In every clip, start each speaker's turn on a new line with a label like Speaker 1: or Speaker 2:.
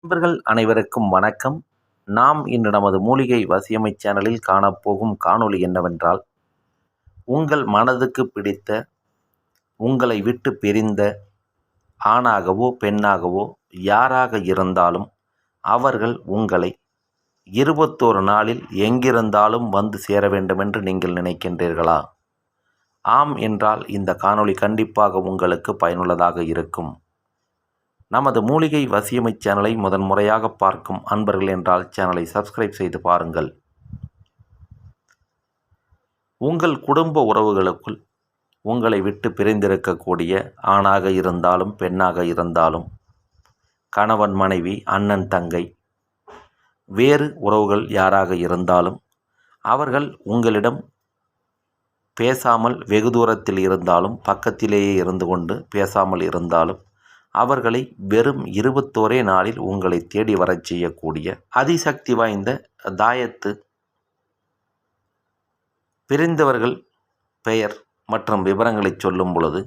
Speaker 1: நண்பர்கள் அனைவருக்கும் வணக்கம். நாம் இன்று நமது மூலிகை வசியமை சேனலில் காணப்போகும் காணொளி என்னவென்றால், உங்கள் மனதுக்கு பிடித்த, உங்களை விட்டு பிரிந்த ஆணாகவோ பெண்ணாகவோ யாராக இருந்தாலும் அவர்கள் உங்களை 21 நாளில் எங்கிருந்தாலும் வந்து சேர வேண்டுமென்று நீங்கள் நினைக்கின்றீர்களா? ஆம் என்றால் இந்த காணொளி கண்டிப்பாக உங்களுக்கு பயனுள்ளதாக இருக்கும். நமது மூலிகை வசியமை சேனலை முதன்முறையாக பார்க்கும் அன்பர்கள் என்றால் சேனலை சப்ஸ்கிரைப் செய்து பாருங்கள். உங்கள் குடும்ப உறவுகளுக்குள் உங்களை விட்டு பிரிந்திருக்கக்கூடிய ஆணாக இருந்தாலும் பெண்ணாக இருந்தாலும், கணவன் மனைவி, அண்ணன் தங்கை, வேறு உறவுகள் யாராக இருந்தாலும் அவர்கள் உங்களிடம் பேசாமல் வெகு தூரத்தில் இருந்தாலும், பக்கத்திலேயே இருந்து கொண்டு பேசாமல் இருந்தாலும் அவர்களை வெறும் 21 நாளில் உங்களை தேடி வரச் செய்யக்கூடிய அதிசக்தி வாய்ந்த தாயத்து பிரிந்தவர்கள் பெயர் மற்றும் விவரங்களை சொல்லும் பொழுது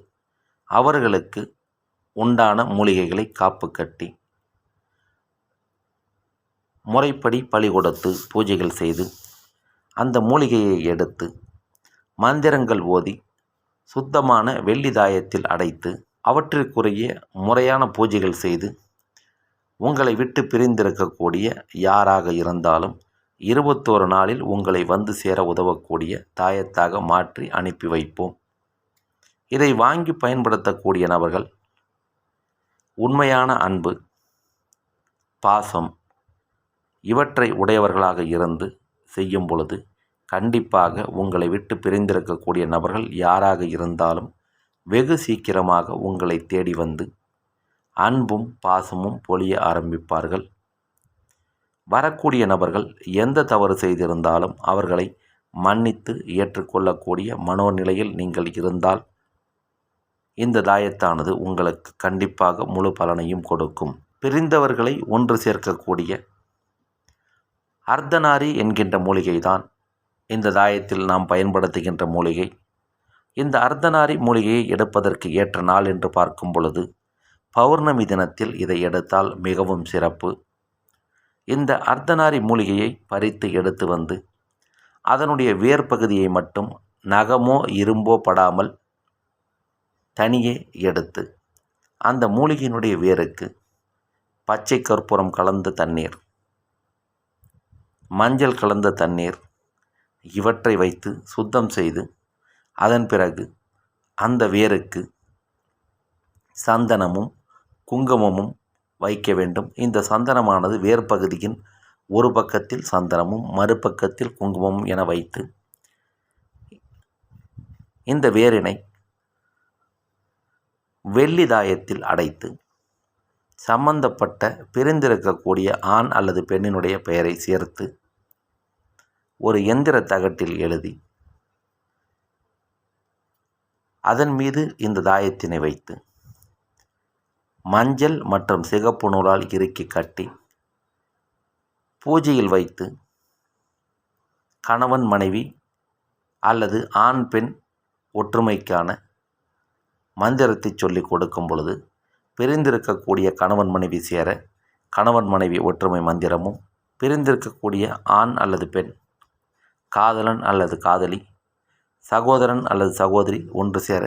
Speaker 1: அவர்களுக்கு உண்டான மூலிகைகளை காப்பு கட்டி முறைப்படி பலி கொடுத்து பூஜைகள் செய்து அந்த மூலிகையை எடுத்து மந்திரங்கள் ஓதி சுத்தமான வெள்ளி தாயத்தில் அடைத்து அவற்றிற்குரிய முறையான பூஜைகள் செய்து உங்களை விட்டு பிரிந்திருக்கக்கூடிய யாராக இருந்தாலும் 21 நாளில் உங்களை வந்து சேர உதவக்கூடிய தாயத்தாக மாற்றி அனுப்பி வைப்போம். இதை வாங்கி பயன்படுத்தக்கூடிய நபர்கள் உண்மையான அன்பு, பாசம் இவற்றை உடையவர்களாக இருந்து செய்யும் பொழுது கண்டிப்பாக உங்களை விட்டு பிரிந்திருக்கக்கூடிய நபர்கள் யாராக இருந்தாலும் வெகு சீக்கிரமாக உங்களை தேடி வந்து அன்பும் பாசமும் பொழிய ஆரம்பிப்பார்கள். வரக்கூடிய நபர்கள் எந்த தவறு செய்திருந்தாலும் அவர்களை மன்னித்து ஏற்றுக்கொள்ளக்கூடிய மனோநிலையில் நீங்கள் இருந்தால் இந்த தாயத்தானது உங்களுக்கு கண்டிப்பாக முழு பலனையும் கொடுக்கும். பிரிந்தவர்களை ஒன்று சேர்க்கக்கூடிய அர்த்தநாரி என்கின்ற மூலிகைதான் இந்த தாயத்தில் நாம் பயன்படுத்துகின்ற மூலிகை. இந்த அர்த்தநாரி மூலிகையை எடுப்பதற்கு ஏற்ற நாள் என்று பார்க்கும் பொழுது பௌர்ணமி தினத்தில் இதை எடுத்தால் மிகவும் சிறப்பு. இந்த அர்த்தநாரி மூலிகையை பறித்து எடுத்து வந்து அதனுடைய வேர் பகுதியை மட்டும் நகமோ இரும்போ படாமல் தனியே எடுத்து அந்த மூலிகையினுடைய வேருக்கு பச்சை கற்பூரம் கலந்த தண்ணீர், மஞ்சள் கலந்த தண்ணீர் இவற்றை வைத்து சுத்தம் செய்து அதன் பிறகு அந்த வேருக்கு சந்தனமும் குங்குமமும் வைக்க வேண்டும். இந்த சந்தனமானது வேர் பகுதியின் ஒரு பக்கத்தில் சந்தனமும் மறுபக்கத்தில் குங்குமமும் என வைத்து இந்த வேரினை வெள்ளி தாயத்தில் அடைத்து சம்பந்தப்பட்ட பிரிந்திருக்கக்கூடிய ஆண் அல்லது பெண்ணினுடைய பெயரை சேர்த்து ஒரு எந்திர தகட்டில் எழுதி அதன் மீது இந்த தாயத்தினை வைத்து மஞ்சள் மற்றும் சிகப்பு நூலால் இறுக்கி கட்டி பூஜையில் வைத்து கணவன் மனைவி அல்லது ஆண் பெண் ஒற்றுமைக்கான மந்திரத்தை சொல்லி கொடுக்கும் பொழுது பிரிந்திருக்கக்கூடிய கணவன் மனைவி சேர கணவன் மனைவி ஒற்றுமை மந்திரமும், பிரிந்திருக்கக்கூடிய ஆண் அல்லது பெண், காதலன் அல்லது காதலி, சகோதரன் அல்லது சகோதரி ஒன்று சேர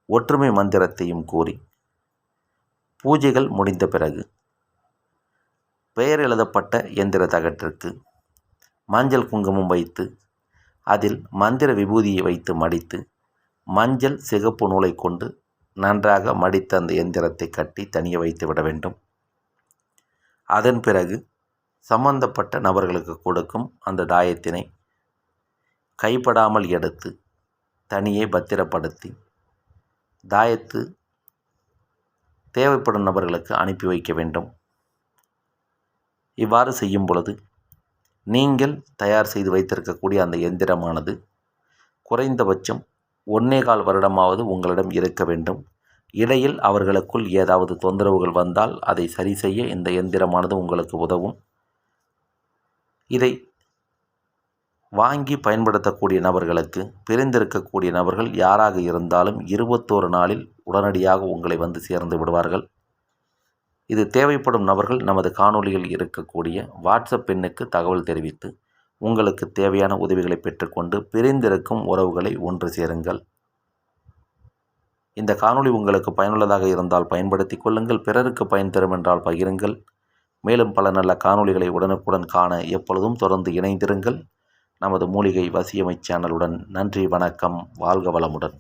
Speaker 1: ஒற்றுமை மந்திரத்தையும் கூறி பூஜைகள் முடிந்த பிறகு பெயர் எழுதப்பட்ட எந்திர தகட்டிற்கு மஞ்சள் குங்குமம் வைத்து அதில் மந்திர விபூதியை வைத்து மடித்து மஞ்சள் சிகப்பு நூலை கொண்டு நன்றாக மடித்த அந்த எந்திரத்தை கட்டி தனியே வைத்து விட வேண்டும். அதன் பிறகு சம்பந்தப்பட்ட நபர்களுக்கு கொடுக்கும் அந்த தாயத்தினை கைப்படாமல் எடுத்து தனியே பத்திரப்படுத்தி தாயத்து தேவைப்படும் நபர்களுக்கு அனுப்பி வைக்க வேண்டும். இவ்வாறு செய்யும் பொழுது நீங்கள் தயார் செய்து வைத்திருக்கக்கூடிய அந்த எந்திரமானது குறைந்தபட்சம் 1.25 வருடமாவது உங்களிடம் இருக்க வேண்டும். இடையில் அவர்களுக்குள் ஏதாவது தொந்தரவுகள் வந்தால் அதை சரி செய்ய இந்த எந்திரமானது உங்களுக்கு உதவும். இதை வாங்கி பயன்படுத்தக்கூடிய நபர்களுக்கு பிரிந்திருக்கக்கூடிய நபர்கள் யாராக இருந்தாலும் 21 நாளில் உடனடியாக உங்களை வந்து சேர்ந்து விடுவார்கள். இது தேவைப்படும் நபர்கள் நமது காணொளியில் இருக்கக்கூடிய வாட்ஸ்அப் எண்ணுக்கு தகவல் தெரிவித்து உங்களுக்கு தேவையான உதவிகளை பெற்றுக்கொண்டு பிரிந்திருக்கும் உறவுகளை ஒன்று சேருங்கள். இந்த காணொளி உங்களுக்கு பயனுள்ளதாக இருந்தால் பயன்படுத்தி கொள்ளுங்கள். பிறருக்கு பயன் தரும் என்றால் பகிருங்கள். மேலும் பல நல்ல காணொளிகளை உடனுக்குடன் காண எப்பொழுதும் தொடர்ந்து இணைந்திருங்கள் நமது மூலிகை வசியமை சேனலுடன். நன்றி, வணக்கம், வாழ்க வளமுடன்.